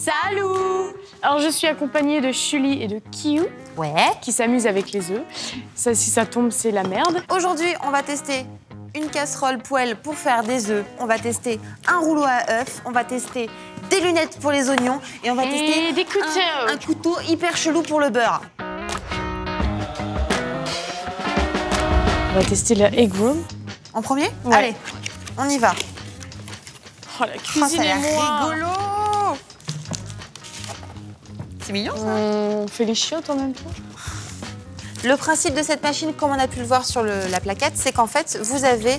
Salut! Alors je suis accompagnée de Chuli et de Kiyu. Ouais. Qui s'amusent avec les œufs. Ça, si ça tombe, c'est la merde. Aujourd'hui, on va tester une casserole poêle pour faire des œufs. On va tester un rouleau à œufs. On va tester des lunettes pour les oignons. Et on va tester des couteaux. un couteau hyper chelou pour le beurre. On va tester la egg roll. En premier? Ouais. Allez, on y va. Oh, la cuisine ça a l'air et moi. rigolo. C'est mignon, ça. On fait les chiottes en même temps. Le principe de cette machine, comme on a pu le voir sur la plaquette, c'est qu'en fait, vous avez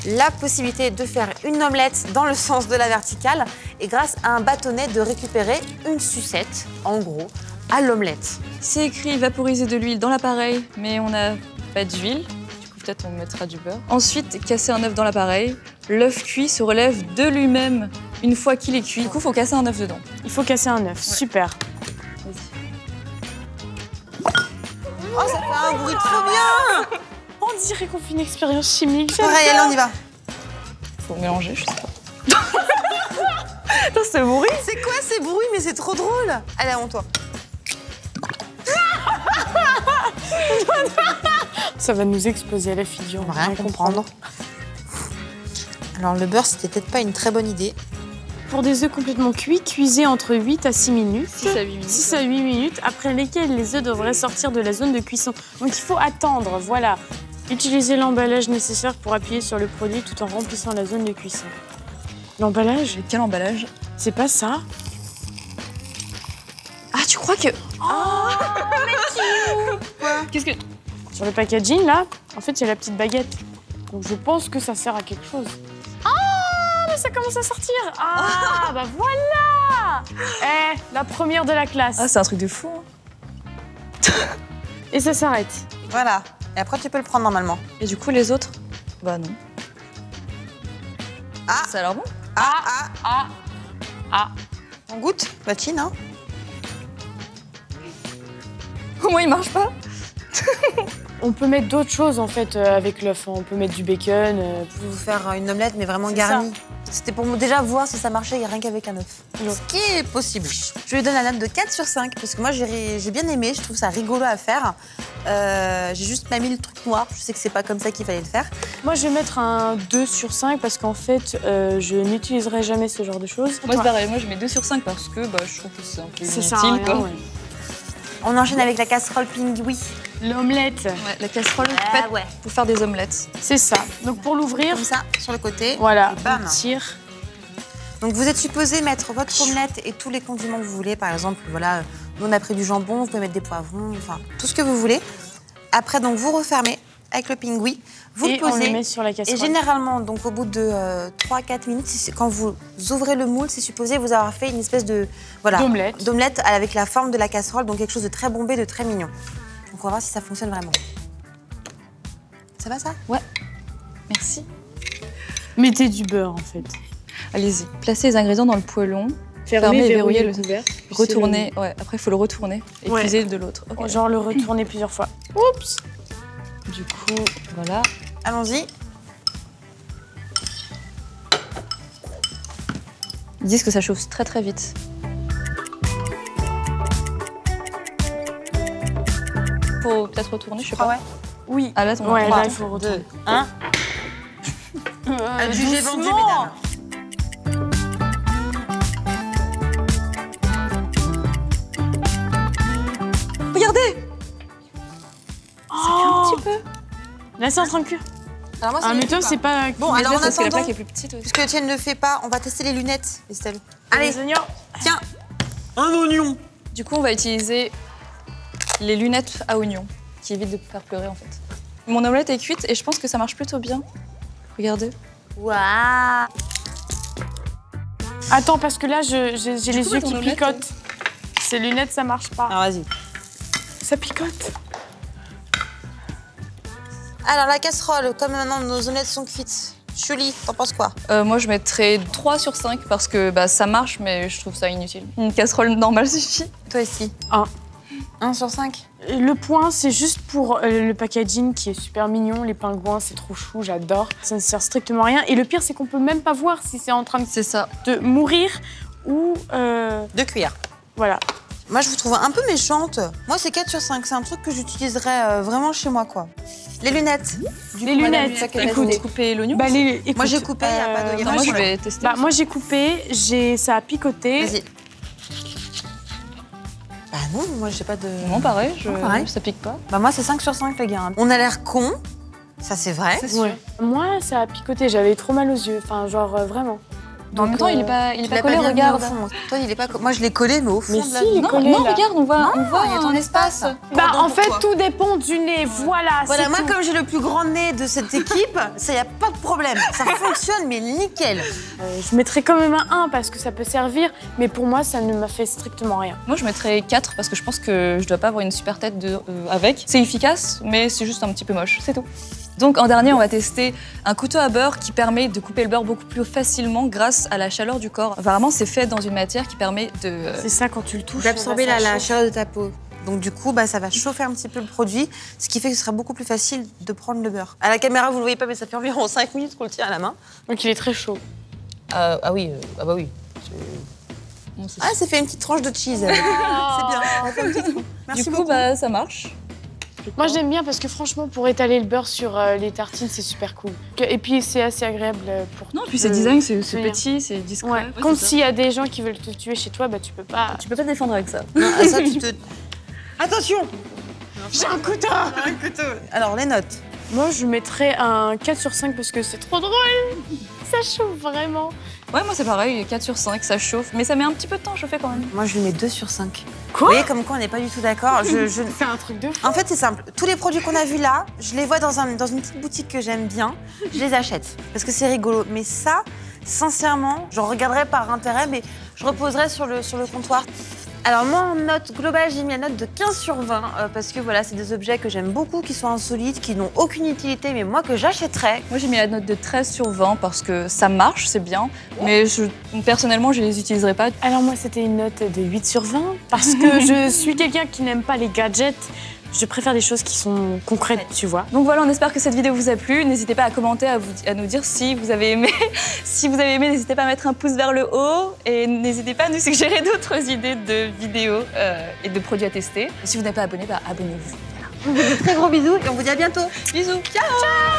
la possibilité de faire une omelette dans le sens de la verticale et grâce à un bâtonnet de récupérer une sucette, en gros, à l'omelette. C'est écrit vaporiser de l'huile dans l'appareil, mais on n'a pas d'huile. Du coup, peut-être on mettra du beurre. Ensuite, casser un œuf dans l'appareil. L'œuf cuit se relève de lui-même une fois qu'il est cuit. Du coup, il faut casser un œuf dedans. Il faut casser un œuf, Ouais. super. Oh, ça fait un bruit trop bien. On dirait qu'on fait une expérience chimique. Pareil, allez, on y va. Faut mélanger, je sais pas. Attends, c'est bruit. C'est quoi ces bruits? Mais c'est trop drôle. Allez, à toi. Ça va nous exploser à la figure. On va rien comprendre. Alors, le beurre, c'était peut-être pas une très bonne idée. Pour des œufs complètement cuits, cuisez entre 8 à 6 minutes. 6 à 8 minutes. 6 à 8 minutes, après lesquelles les œufs devraient sortir de la zone de cuisson. Donc il faut attendre, voilà. Utilisez l'emballage nécessaire pour appuyer sur le produit tout en remplissant la zone de cuisson. L'emballage? Quel emballage? C'est pas ça? Ah, tu crois que... Qu'est-ce que... Sur le packaging, là, en fait, il y a la petite baguette. Donc je pense que ça sert à quelque chose. Ah, mais ça commence à sortir. Ah, bah voilà. La première de la classe. Ah, c'est un truc de fou. Hein. Et ça s'arrête. Voilà. Et après, tu peux le prendre normalement. Et du coup, les autres? Bah non. Ah. Ça a l'air bon? On goûte? Batine, hein? Comment il marche pas? On peut mettre d'autres choses, en fait, avec l'œuf. On peut mettre du bacon. Je vais vous faire une omelette, mais vraiment C'est garnie. C'était pour déjà voir si ça marchait rien qu'avec un œuf. Ce qui est possible. Je lui donne la note de 4 sur 5 parce que moi, j'ai bien aimé. Je trouve ça rigolo à faire. J'ai juste pas mis le truc noir. Je sais que c'est pas comme ça qu'il fallait le faire. Moi, je vais mettre un 2 sur 5 parce qu'en fait, je n'utiliserai jamais ce genre de choses. Moi, c'est pareil. Moi, je mets 2 sur 5 parce que bah, je trouve que c'est un peu Ça sert à inutile, rien, quoi. ouais. On enchaîne avec la casserole pingui. L'omelette, Ouais, la casserole, Ah faite ouais. pour faire des omelettes. c'est ça. Donc, pour l'ouvrir, Comme ça, sur le côté. voilà, Et bam. on tire. Donc vous êtes supposé mettre votre omelette et tous les condiments que vous voulez. Par exemple, voilà, nous on a pris du jambon, vous pouvez mettre des poivrons, enfin tout ce que vous voulez. Après, donc vous refermez avec le pingui, vous Et le on posez. le met sur la Et casserole. généralement, donc au bout de 3-4 minutes, quand vous ouvrez le moule, c'est supposé vous avoir fait une espèce de d'omelette avec la forme de la casserole, donc quelque chose de très bombé, de très mignon. Donc on va voir si ça fonctionne vraiment. Ça va ça? Ouais. Merci. Mettez du beurre, en fait. Allez-y. Placez les ingrédients dans le poêlon. Fermez, et verrouillez verrouillez le couvercle. puis Retournez. Ouais, après, il faut le retourner et Ouais. cuisez de l'autre. c'est Ok. genre le retourner plusieurs fois. Oups. Du coup, voilà. Allons-y. Ils disent que ça chauffe très très vite. Faut peut-être retourner, je sais pas. Ouais. Oui. Ah là, on Ouais, va là, il faut retourner. 1. Jugez vendu, mesdames. Regardez. Oh, Un petit peu. là, c'est en train de cuire. Alors moi, Ah, mais toi, pas. c'est pas... Bon, Mais alors là, en parce que la attendant, plaque est plus petite aussi. puisque Étienne ne le fait pas, on va tester les lunettes, Estelle. Allez, Les oignons. tiens, un oignon. Du coup, on va utiliser les lunettes à oignon, qui évitent de faire pleurer en fait. Mon omelette est cuite et je pense que ça marche plutôt bien. Regardez. Waouh. Attends, parce que là, j'ai les coup, yeux ton qui omelette, picotent. Ces lunettes, ça marche pas. Alors vas-y. Ça picote. Alors la casserole, comme maintenant nos omelettes sont cuites. Chuli, t'en penses quoi? Moi, je mettrais 3 sur 5 parce que bah, ça marche, mais je trouve ça inutile. Une casserole normale suffit. Toi aussi. 1. 1 sur 5. Le point, c'est juste pour le packaging qui est super mignon. Les pingouins, c'est trop chou, j'adore. Ça ne sert strictement à rien. Et le pire, c'est qu'on peut même pas voir si c'est en train C'est ça. de mourir ou... 2 cuillères. Voilà. Moi, je vous trouve un peu méchante. Moi, c'est 4 sur 5. C'est un truc que j'utiliserais vraiment chez moi, quoi. Les lunettes. Les lunettes, Écoute, écoute. couper l'oignon. Bah, écoute, Moi, j'ai coupé, il n'y a pas de... y a Attends, pas moi, de je problème. vais tester. Bah, moi, j'ai coupé, ça a picoté. Vas-y. Bah non, moi, j'ai pas de... Non, pareil, pareil. ça pique pas. Bah moi, c'est 5 sur 5, les gars. On a l'air con, ça c'est vrai. C'est sûr. Ouais. Moi, ça a picoté, j'avais trop mal aux yeux. Enfin, genre, vraiment. En même temps, il est pas Tu l'as collé, bien mis regarde. au fond. Toi, il est pas... Moi, je l'ai collé, mais au fond Mais de la... si, il est Non, collé, non, là. regarde, on voit il y a ton espace. Bah, Pardon, en fait, pourquoi tout dépend du nez. Voilà, Voilà, c'est moi, tout. comme j'ai le plus grand nez de cette équipe, ça y a pas de problème. Ça fonctionne, mais nickel. Je mettrais quand même un 1 parce que ça peut servir, mais pour moi, ça ne m'a fait strictement rien. Moi, je mettrais 4 parce que je pense que je dois pas avoir une super tête avec. C'est efficace, mais c'est juste un petit peu moche, c'est tout. Donc en dernier, on va tester un couteau à beurre qui permet de couper le beurre beaucoup plus facilement grâce à la chaleur du corps. Apparemment, c'est fait dans une matière qui permet de... C'est ça, quand tu le touches, D'absorber ça la chauffe. chaleur de ta peau. Donc du coup, bah, ça va chauffer un petit peu le produit, ce qui fait que ce sera beaucoup plus facile de prendre le beurre. À la caméra, vous le voyez pas, mais ça fait environ 5 minutes qu'on le tient à la main. Donc il est très chaud. Ah oui, ah bah oui. Bon, c'est Ah, ça fait une petite tranche de cheese. C'est bien. Ça fait un petit trou. Merci du coup, beaucoup. bah, ça marche. Moi, j'aime bien parce que franchement, pour étaler le beurre sur les tartines, c'est super cool. Et puis, c'est assez agréable pour... Non, puis c'est design, c'est tenir. petit, c'est discret. Ouais. Ouais, Comme c'est ça. s'il y a des gens qui veulent te tuer chez toi, bah tu peux pas... Tu peux pas te défendre avec ça. Non, ça, tu te... Attention. J'ai un couteau. Alors, les notes. Moi, je mettrais un 4 sur 5 parce que c'est trop drôle. Ça chauffe vraiment. Ouais, moi c'est pareil, 4 sur 5, ça chauffe. Mais ça met un petit peu de temps à chauffer quand même. Moi, je lui mets 2 sur 5. Quoi? Vous voyez, comme quoi, on n'est pas du tout d'accord. C'est un truc de fou. En fait, c'est simple. Tous les produits qu'on a vus là, je les vois dans une petite boutique que j'aime bien. Je les achète parce que c'est rigolo. Mais ça, sincèrement, j'en regarderai par intérêt, mais je reposerai sur le comptoir. Alors moi, en note globale, j'ai mis la note de 15 sur 20 parce que voilà, c'est des objets que j'aime beaucoup, qui sont insolites, qui n'ont aucune utilité, mais moi que j'achèterais. Moi j'ai mis la note de 13 sur 20 parce que ça marche, c'est bien. Mais personnellement, je les utiliserai pas. Alors moi, c'était une note de 8 sur 20 parce que je suis quelqu'un qui n'aime pas les gadgets. Je préfère des choses qui sont concrètes, tu vois. Donc voilà, on espère que cette vidéo vous a plu. N'hésitez pas à commenter, à nous dire si vous avez aimé. Si vous avez aimé, n'hésitez pas à mettre un pouce vers le haut. Et n'hésitez pas à nous suggérer d'autres idées de vidéos et de produits à tester. Et si vous n'êtes pas abonné, bah abonnez-vous. On vous dit très gros bisous et on vous dit à bientôt. Bisous. Ciao.